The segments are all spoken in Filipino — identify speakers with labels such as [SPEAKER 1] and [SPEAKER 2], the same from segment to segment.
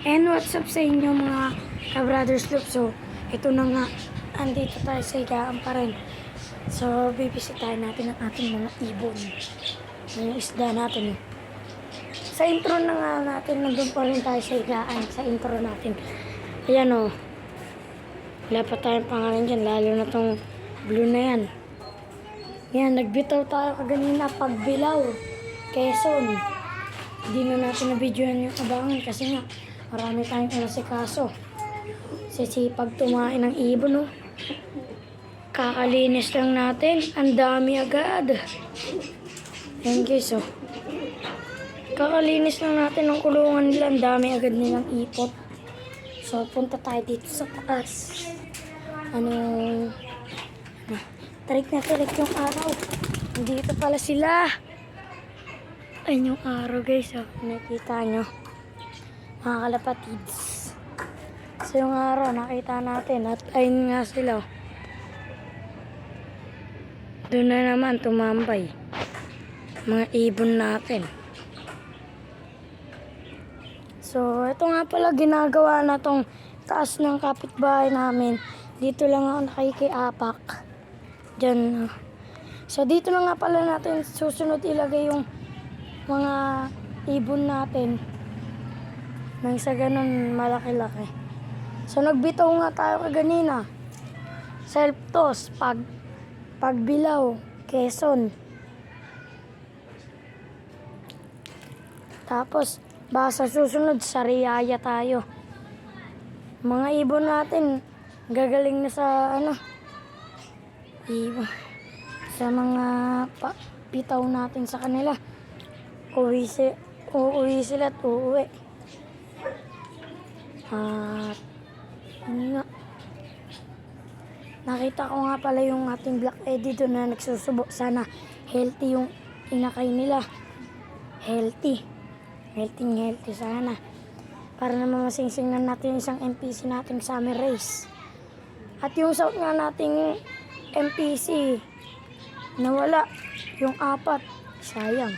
[SPEAKER 1] And what's up sa inyo mga ka-brothers loop. So, ito na nga. Andito tayo sa higaan pa rin. So, bibisitahin natin ang ating mga ibon. Yung isda natin. Sa intro na nga natin, nandun pa rin tayo sa higaan. Sa intro natin. Ayan o. Wala pa tayong pangalan dyan. Lalo na tong blue na yan. Yan, nagbitaw tayo kaganina pagbilaw. Quezon. Hindi na natin na-videoan yung abangan kasi nga marami tayong inasikaso. Sisipag tumain ng ibon, no? Kakalinis lang natin. Ang dami agad. Yan guys, oh. Kakalinis lang natin ng kulungan nila. Ang dami agad nilang ipot. So, punta tayo dito sa taas. Tarik na tarik yung araw. Dito pala sila. Ayun yung araw guys, oh. Nakita nyo. Mga kalapatids. So yung araw, nakita natin. At ayun nga sila. Doon na naman tumambay. Mga ibon natin. So ito nga pala ginagawa na tong taas ng kapitbahay namin. Dito lang ako nakikiapak. Diyan. So dito na nga pala natin susunod ilagay yung mga ibon natin nang sa ganun malaki-laki. So nagbitaw nga tayo kaganina. Self-toss, pagbilaw, Quezon. Tapos basta susunod sa Riyaya tayo. Mga ibon natin gagaling na sa ibon. Sa mga bitaw natin sa kanila. Uuwi sila at uuwi. At yun nga. Nakita ko nga pala yung ating Black Eddie doon na nagsusubo. Sana healthy yung inakay nila. Healthy sana. Para naman masingsingnan natin isang MPC nating summer race. At yung south nga nating MPC nawala. Yung 4. Sayang.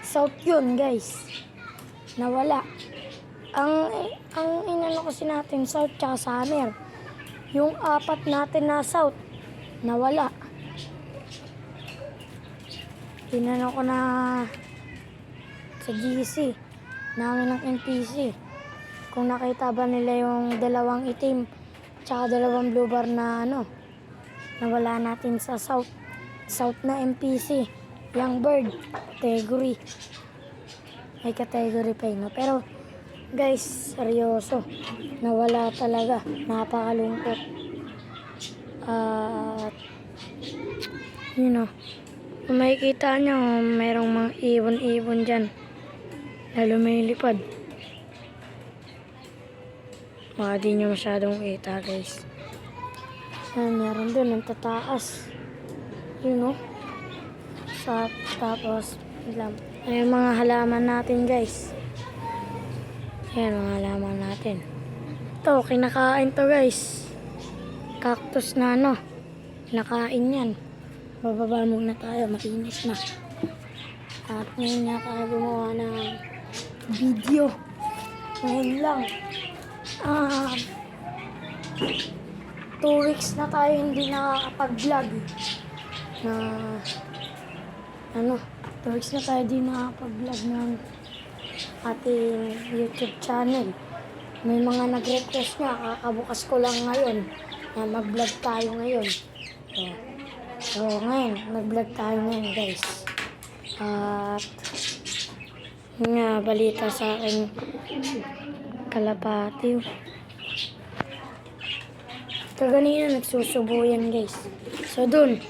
[SPEAKER 1] South yun guys. Nawala. Ang inano kasi natin south tsaka summer. Yung 4 natin na south nawala. Tinanong ko na sa GC namin ng NPC kung nakita ba nila yung 2 itim tsaka 2 blue bar na nawala natin sa south na NPC. Young bird category. May category pa yun. Pero guys, seryoso. Nawala talaga. Napakalungkot. At kung makikita nyo, mayroong mga ibon-ibon dyan na lumilipad. Baka di nyo masyadong kita guys. Meron dun ang tataas. Tapos ayun mga halaman natin guys. Ayan mga halaman natin. Ito, kinakain to guys. Cactus na kinakain yan. Bababa muna tayo, mainit na. At ngayon nga tayo gumawa ng video. Ngayon lang. 2 weeks na tayo hindi nakakapag-vlog. 2 weeks na tayo hindi nakakapag-vlog ng ating YouTube channel. May mga nag-request nga, kakabukas ko lang ngayon na mag-vlog tayo ngayon. So ngayon, nag-vlog tayo ngayon guys. At nga, balita sa akin kalapati. Kaganina nagsusubo yan guys. So dun,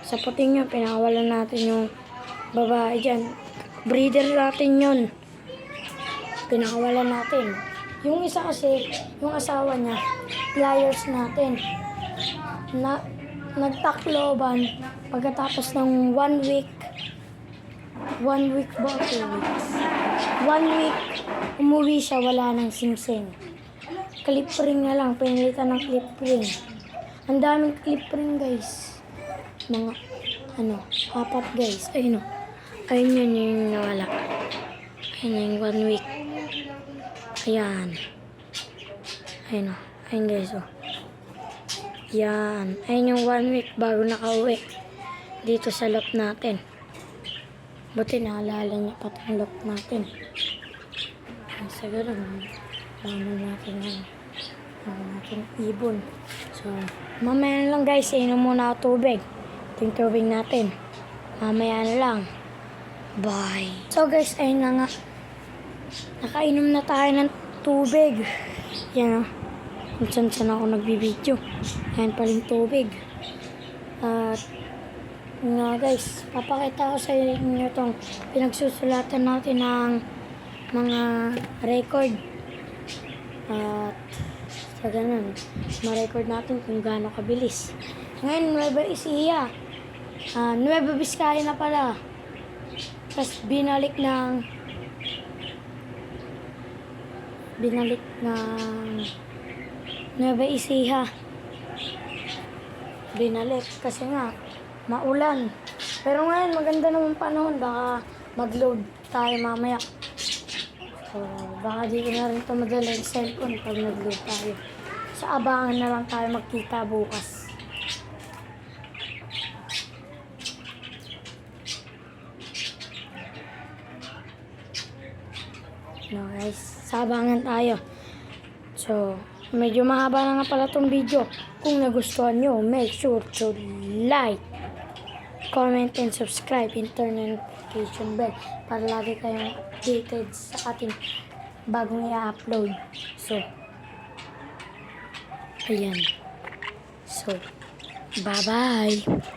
[SPEAKER 1] sa puting yun, pinakawalan natin yung babae dyan. Breeder natin yun. Pinakawalan natin. Yung isa kasi, yung asawa niya, pliers natin. Nagtakloban pagkatapos ng 1 week. 1 week ba? 2 weeks? 1 week, umuwi siya, wala ng singsing. Clip ring na lang, pinalitan ng clip ring. Ang daming clip ring guys. Mga, 4 guys. Ayun yun yung nawala. Ayun yung 1 week. Ayan. Ayun o. Ayun guys o. Yan. Ayun yung 1 week bago nakauwi. Dito sa lot natin. Buti naalala niya pa itong lot natin. Sa ganun, laman natin yan. Laman natin ibon. So, mamaya na lang guys. Inom muna ako tubig. Ito yung tubig natin. Mamaya na lang. Bye. So guys, ayun na nga. Nakainom na tayo ng tubig. Yan o. Kung saan ako nagbibideo. Ayan pa rin tubig. At nga guys, papakita ko sa inyo itong pinagsusulatan natin ng mga record. At sa ganun, ma-record natin kung gaano kabilis. Ngayon, Nueva Ecija. Nueva Vizcaya na pala. Tapos binalik ng Nueva Ecija. Binalik kasi nga maulan. Pero ngayon maganda naman panahon, baka mag-load tayo mamaya. So baka di ko na rin ito madala yung cellphone pag nag-load tayo. Sa abangan na lang tayo magkita bukas. No guys, sa abangan tayo. So, medyo mahaba na nga pala itong video. Kung nagustuhan nyo, make sure to like, comment, and subscribe, and turn on notification bell para lagi kayong updated sa ating bagong i-upload. So, ayan. So, bye-bye!